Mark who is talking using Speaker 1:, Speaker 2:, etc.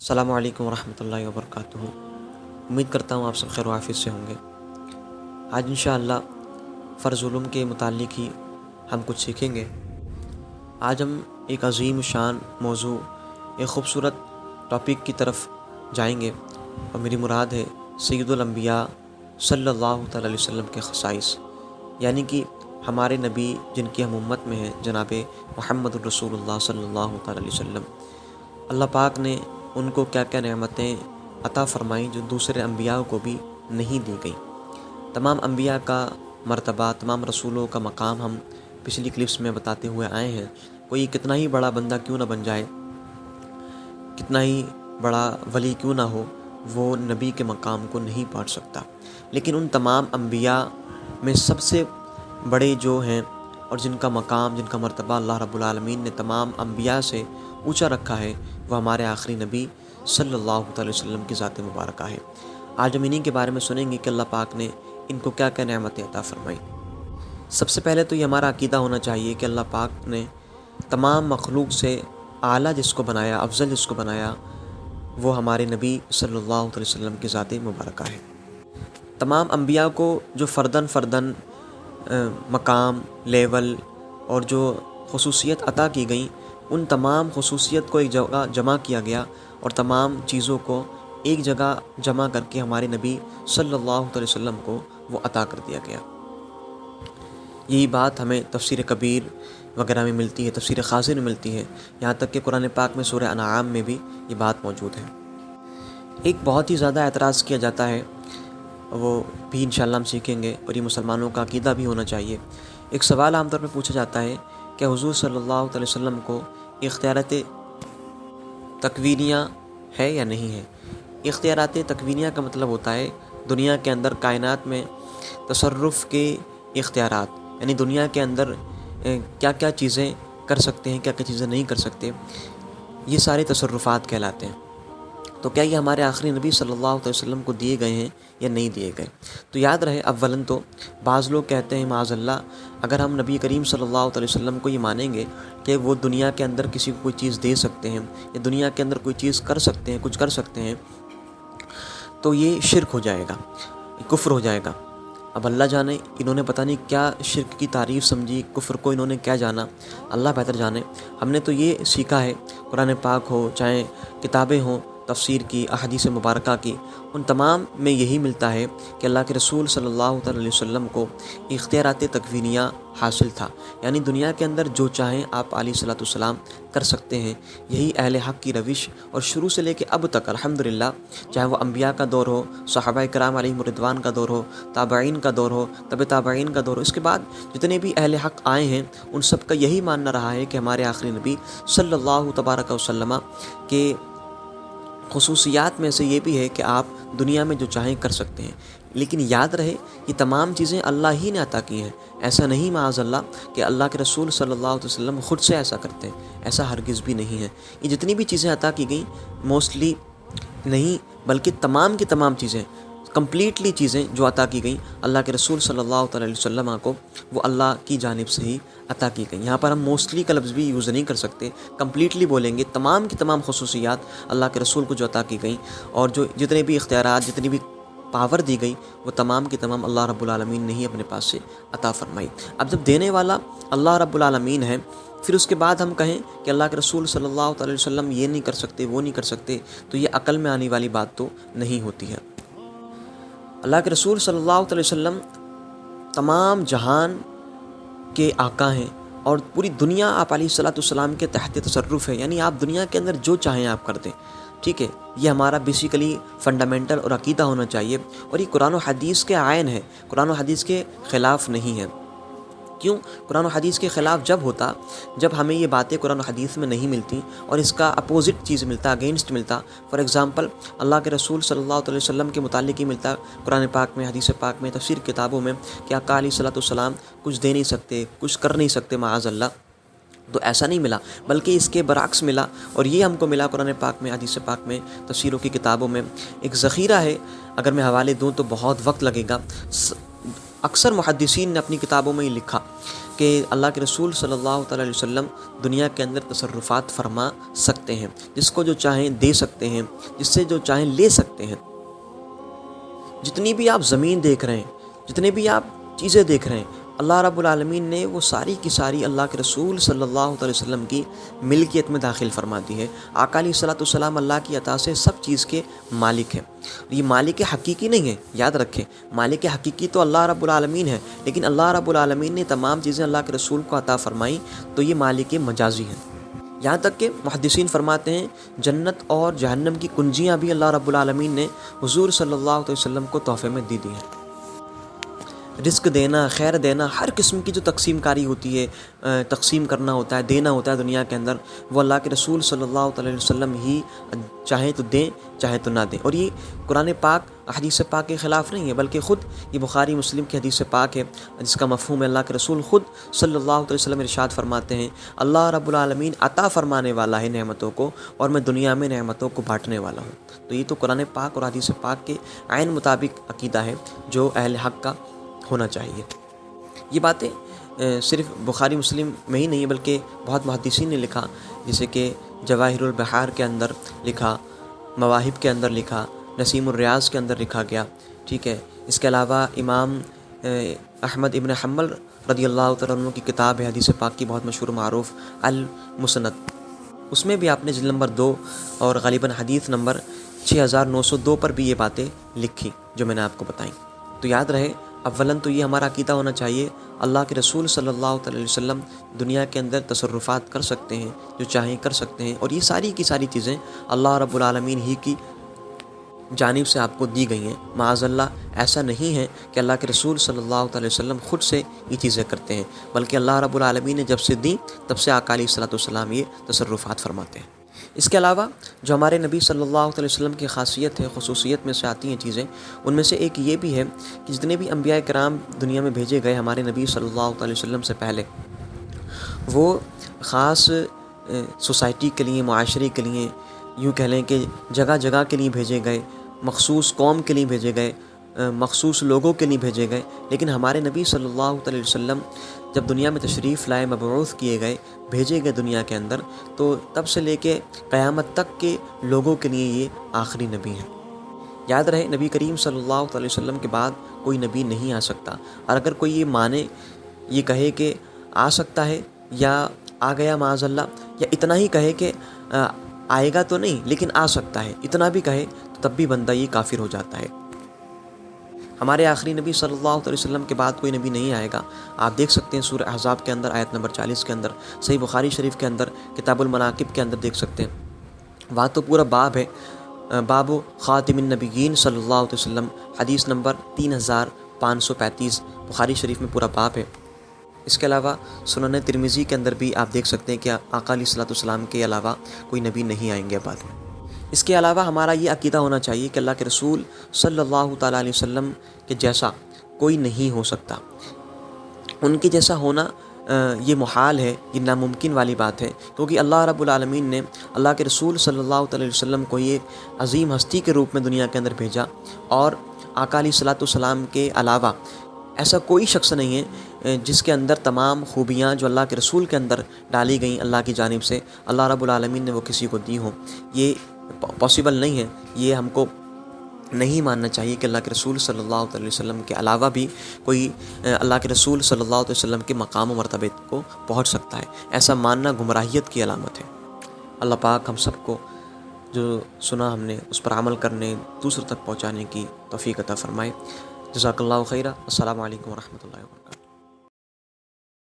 Speaker 1: السلام علیکم ورحمۃ اللہ وبرکاتہ۔ امید کرتا ہوں آپ سب خیر و عافیت سے ہوں گے۔ آج انشاءاللہ فرض علوم کے متعلق ہی ہم کچھ سیکھیں گے۔ آج ہم ایک عظیم شان موضوع، ایک خوبصورت ٹاپک کی طرف جائیں گے، اور میری مراد ہے سید الانبیاء صلی اللہ تعالی علیہ وسلم کے خصائص، یعنی کہ ہمارے نبی جن کی ہم امت میں ہیں، جناب محمد الرسول اللہ صلی اللہ تعالی علیہ وسلم۔ اللہ پاک نے ان کو کیا کیا نعمتیں عطا فرمائیں جو دوسرے انبیاء کو بھی نہیں دی گئیں۔ تمام انبیاء کا مرتبہ، تمام رسولوں کا مقام ہم پچھلی کلپس میں بتاتے ہوئے آئے ہیں۔ کوئی کتنا ہی بڑا بندہ کیوں نہ بن جائے، کتنا ہی بڑا ولی کیوں نہ ہو، وہ نبی کے مقام کو نہیں پہنچ سکتا۔ لیکن ان تمام انبیاء میں سب سے بڑے جو ہیں اور جن کا مقام، جن کا مرتبہ اللہ رب العالمین نے تمام انبیاء سے اونچا رکھا ہے، وہ ہمارے آخری نبی صلی اللہ علیہ وسلم کی ذات مبارکہ ہے۔ آج ہم انہی کے بارے میں سنیں گے کہ اللہ پاک نے ان کو کیا کیا نعمتیں عطا فرمائی۔ سب سے پہلے تو یہ ہمارا عقیدہ ہونا چاہیے کہ اللہ پاک نے تمام مخلوق سے اعلیٰ جس کو بنایا، افضل جس کو بنایا، وہ ہمارے نبی صلی اللہ علیہ وسلم کی ذات مبارکہ ہے۔ تمام انبیاء کو جو فرداً مقام، لیول اور جو خصوصیت عطا کی گئیں، ان تمام خصوصیت کو ایک جگہ جمع کیا گیا، اور تمام چیزوں کو ایک جگہ جمع کر کے ہمارے نبی صلی اللہ علیہ وسلم کو وہ عطا کر دیا گیا۔ یہی بات ہمیں تفسیر کبیر وغیرہ میں ملتی ہے، تفسیر خاصر میں ملتی ہے، یہاں تک کہ قرآن پاک میں سورہ انعام میں بھی یہ بات موجود ہے۔ ایک بہت ہی زیادہ اعتراض کیا جاتا ہے، وہ بھی انشاءاللہ ہم سیکھیں گے، اور یہ مسلمانوں کا عقیدہ بھی ہونا چاہیے۔ ایک سوال عام طور پہ پوچھا جاتا ہے کہ حضور صلی اللہ علیہ وسلم کو اختیارات تکوینیہ ہے یا نہیں ہے۔ اختیارات تکوینیہ کا مطلب ہوتا ہے دنیا کے اندر، کائنات میں تصرف کے اختیارات، یعنی دنیا کے اندر کیا کیا چیزیں کر سکتے ہیں، کیا کیا چیزیں نہیں کر سکتے، یہ سارے تصرفات کہلاتے ہیں۔ تو کیا یہ ہمارے آخری نبی صلی اللہ علیہ وسلم کو دیے گئے ہیں یا نہیں دیے گئے؟ تو یاد رہے، اولاً تو بعض لوگ کہتے ہیں معاذ اللہ، اگر ہم نبی کریم صلی اللہ علیہ وسلم کو یہ مانیں گے کہ وہ دنیا کے اندر کسی کو کوئی چیز دے سکتے ہیں، یا دنیا کے اندر کوئی چیز کر سکتے ہیں، کچھ کر سکتے ہیں، تو یہ شرک ہو جائے گا، کفر ہو جائے گا۔ اب اللہ جانے انہوں نے پتہ نہیں کیا شرک کی تعریف سمجھی، کفر کو انہوں نے کیا جانا، اللہ بہتر جانے۔ ہم نے تو یہ سیکھا ہے، قرآن پاک ہو، چاہے کتابیں ہوں تفسیر کی، احادیث مبارکہ کی، ان تمام میں یہی ملتا ہے کہ اللہ کے رسول صلی اللہ علیہ وسلم کو اختیارات تکوینیہ حاصل تھا، یعنی دنیا کے اندر جو چاہیں آپ علیہ الصلوۃ والسلام کر سکتے ہیں۔ یہی اہل حق کی روش، اور شروع سے لے کے اب تک الحمدللہ، چاہے وہ انبیاء کا دور ہو، صحابہ کرام علیہم رضوان کا دور ہو، تابعین کا دور ہو، تبع تابعین کا دور ہو، اس کے بعد جتنے بھی اہل حق آئے ہیں، ان سب کا یہی ماننا رہا ہے کہ ہمارے آخری نبی صلی اللہ تبارک وسلم کے خصوصیات میں سے یہ بھی ہے کہ آپ دنیا میں جو چاہیں کر سکتے ہیں۔ لیکن یاد رہے، یہ تمام چیزیں اللہ ہی نے عطا کی ہیں، ایسا نہیں معاذ اللہ کہ اللہ کے رسول صلی اللہ علیہ وسلم خود سے ایسا کرتے ہیں، ایسا ہرگز بھی نہیں ہے۔ یہ جتنی بھی چیزیں عطا کی گئیں، موسٹلی نہیں بلکہ تمام کی تمام چیزیں، کمپلیٹلی چیزیں جو عطا کی گئیں اللہ کے رسول صلی اللہ علیہ وسلم کو، وہ اللہ کی جانب سے ہی عطا کی گئیں۔ یہاں پر ہم موسٹلی کا لفظ بھی یوز نہیں کر سکتے، کمپلیٹلی بولیں گے تمام کی تمام خصوصیات اللہ کے رسول کو جو عطا کی گئیں، اور جو جتنے بھی اختیارات، جتنی بھی پاور دی گئی، وہ تمام کی تمام اللہ رب العالمین نے ہی اپنے پاس سے عطا فرمائی۔ اب جب دینے والا اللہ رب العالمین ہے، پھر اس کے بعد ہم کہیں کہ اللہ کے رسول صلی اللہ علیہ وسلم یہ نہیں کر سکتے، وہ نہیں کر سکتے، تو یہ عقل میں آنے والی بات تو نہیں ہوتی ہے۔ اللہ کے رسول صلی اللہ علیہ وسلم تمام جہان کے آقا ہیں، اور پوری دنیا آپ علیہ الصلوۃ والسلام کے تحت تصرف ہے، یعنی آپ دنیا کے اندر جو چاہیں آپ کر دیں، ٹھیک ہے۔ یہ ہمارا بیسیکلی فنڈامنٹل اور عقیدہ ہونا چاہیے، اور یہ قرآن و حدیث کے عین ہے، قرآن و حدیث کے خلاف نہیں ہے۔ کیوں قرآن و حدیث کے خلاف جب ہوتا، جب ہمیں یہ باتیں قرآن و حدیث میں نہیں ملتی اور اس کا اپوزٹ چیز ملتا، اگینسٹ ملتا، فار ایگزامپل اللہ کے رسول صلی اللہ علیہ وسلم کے متعلق ہی ملتا قرآن پاک میں، حدیث پاک میں، تفسیر کتابوں میں کہ آقا علیہ الصلوۃ والسلام کچھ دے نہیں سکتے، کچھ کر نہیں سکتے معاذ اللہ، تو ایسا نہیں ملا، بلکہ اس کے برعکس ملا، اور یہ ہم کو ملا قرآن پاک میں، حدیث پاک میں، تفسیروں کی کتابوں میں۔ ایک ذخیرہ ہے، اگر میں حوالے دوں تو بہت وقت لگے گا، اکثر محدثین نے اپنی کتابوں میں یہ لکھا کہ اللہ کے رسول صلی اللہ تعالیٰ علیہ وسلم دنیا کے اندر تصرفات فرما سکتے ہیں، جس کو جو چاہیں دے سکتے ہیں، جس سے جو چاہیں لے سکتے ہیں۔ جتنی بھی آپ زمین دیکھ رہے ہیں، جتنے بھی آپ چیزیں دیکھ رہے ہیں، اللہ رب العالمین نے وہ ساری کی ساری اللہ کے رسول صلی اللہ علیہ وسلم کی ملکیت میں داخل فرما دی ہے۔ آقا علیہ الصلوۃ والسلام اللہ کی عطا سے سب چیز کے مالک ہیں۔ یہ مالک حقیقی نہیں ہے، یاد رکھیں، مالک حقیقی تو اللہ رب العالمین ہے، لیکن اللہ رب العالمین نے تمام چیزیں اللہ کے رسول کو عطا فرمائی، تو یہ مالک مجازی ہیں۔ یہاں تک کہ محدثین فرماتے ہیں جنت اور جہنم کی کنجیاں بھی اللہ رب العالمین نے حضور صلی اللہ علیہ وسلم کو تحفے میں دی ہیں۔ رزق دینا، خیر دینا، ہر قسم کی جو تقسیم کاری ہوتی ہے، تقسیم کرنا ہوتا ہے، دینا ہوتا ہے دنیا کے اندر، وہ اللہ کے رسول صلی اللہ علیہ وسلم ہی چاہے تو دیں، چاہے تو نہ دیں۔ اور یہ قرآن پاک حدیث پاک کے خلاف نہیں ہے، بلکہ خود یہ بخاری مسلم کی حدیث پاک ہے، جس کا مفہوم ہے اللہ کے رسول خود صلی اللہ علیہ وسلم ارشاد فرماتے ہیں، اللہ رب العالمین عطا فرمانے والا ہے نعمتوں کو، اور میں دنیا میں نعمتوں کو بانٹنے والا ہوں۔ تو یہ تو قرآن پاک اور حدیث پاک کے عین مطابق عقیدہ ہے جو اہل حق کا ہونا چاہیے۔ یہ باتیں صرف بخاری مسلم میں ہی نہیں بلکہ بہت محدثین نے لکھا، جیسے کہ جواہر البحار کے اندر لکھا، مواہب کے اندر لکھا، نسیم الریاض کے اندر لکھا گیا، ٹھیک ہے۔ اس کے علاوہ امام احمد ابن حنبل رضی اللہ تعالیٰ عنہ کی کتاب ہے حدیث پاک کی بہت مشہور معروف المسند، اس میں بھی آپ نے جلد نمبر 2 اور غالباً حدیث نمبر 6902 پر بھی یہ باتیں لکھی جو میں نے آپ کو بتائیں۔ تو یاد رہے، اولاً تو یہ ہمارا عقیدہ ہونا چاہیے اللہ کے رسول صلی اللہ علیہ وسلم دنیا کے اندر تصرفات کر سکتے ہیں، جو چاہیں کر سکتے ہیں، اور یہ ساری کی ساری چیزیں اللہ رب العالمین ہی کی جانب سے آپ کو دی گئی ہیں۔ معاذ اللہ ایسا نہیں ہے کہ اللہ کے رسول صلی اللہ علیہ وسلم خود سے یہ چیزیں کرتے ہیں، بلکہ اللہ رب العالمین نے جب سے دی تب سے آقا علیہ الصلوۃ والسلام یہ تصرفات فرماتے ہیں۔ اس کے علاوہ جو ہمارے نبی صلی اللہ علیہ وسلم کی خاصیت ہے، خصوصیت میں سے آتی ہیں چیزیں، ان میں سے ایک یہ بھی ہے کہ جتنے بھی انبیاء کرام دنیا میں بھیجے گئے ہمارے نبی صلی اللہ علیہ وسلم سے پہلے، وہ خاص سوسائٹی کے لیے، معاشرے کے لیے، یوں کہہ لیں کہ جگہ جگہ کے لیے بھیجے گئے، مخصوص قوم کے لیے بھیجے گئے، مخصوص لوگوں کے لیے بھیجے گئے، لیکن ہمارے نبی صلی اللہ علیہ وسلم جب دنیا میں تشریف لائے، مبعوث کیے گئے، بھیجے گئے دنیا کے اندر، تو تب سے لے کے قیامت تک کے لوگوں کے لیے یہ آخری نبی ہیں۔ یاد رہے، نبی کریم صلی اللہ علیہ وسلم کے بعد کوئی نبی نہیں آ سکتا، اور اگر کوئی یہ مانے، یہ کہے کہ آ سکتا ہے یا آ گیا معاذ اللہ، یا اتنا ہی کہے کہ آئے گا تو نہیں لیکن آ سکتا ہے، اتنا بھی کہے تو تب بھی بندہ یہ کافر ہو جاتا ہے۔ ہمارے آخری نبی صلی اللہ علیہ وسلم کے بعد کوئی نبی نہیں آئے گا۔ آپ دیکھ سکتے ہیں سورہ احزاب کے اندر آیت نمبر 40 کے اندر، صحیح بخاری شریف کے اندر کتاب المناقب کے اندر دیکھ سکتے ہیں، وہاں تو پورا باب ہے، باب خاتم النبیین صلی اللہ علیہ وسلم، حدیث نمبر 3535 بخاری شریف میں پورا باب ہے۔ اس کے علاوہ سنن ترمذی کے اندر بھی آپ دیکھ سکتے ہیں کہ آقا علیہ الصلوۃ والسلام کے علاوہ کوئی نبی نہیں آئیں گے بعد میں۔ اس کے علاوہ ہمارا یہ عقیدہ ہونا چاہیے کہ اللہ کے رسول صلی اللہ تعالیٰ علیہ وسلم کے جیسا کوئی نہیں ہو سکتا، ان کے جیسا ہونا یہ محال ہے، یہ ناممکن والی بات ہے، کیونکہ اللہ رب العالمین نے اللہ کے رسول صلی اللہ علیہ وسلم کو یہ عظیم ہستی کے روپ میں دنیا کے اندر بھیجا، اور آقا علیہ الصلوۃ والسلام کے علاوہ ایسا کوئی شخص نہیں ہے جس کے اندر تمام خوبیاں جو اللہ کے رسول کے اندر ڈالی گئیں اللہ کی جانب سے، اللہ رب العالمین نے وہ کسی کو دی ہوں۔ یہ پاسبل نہیں ہے، یہ ہم کو نہیں ماننا چاہیے کہ اللہ کے رسول صلی اللہ علیہ وسلم کے علاوہ بھی کوئی اللہ کے رسول صلی اللہ علیہ وسلم کے مقام و مرتبے کو پہنچ سکتا ہے۔ ایسا ماننا گمراہیت کی علامت ہے۔ اللہ پاک ہم سب کو جو سنا ہم نے اس پر عمل کرنے، دوسروں تک پہنچانے کی توفیق عطا فرمائے۔ جزاک اللہ خیرہ۔ السلام علیکم ورحمۃ اللہ وبرکاتہ۔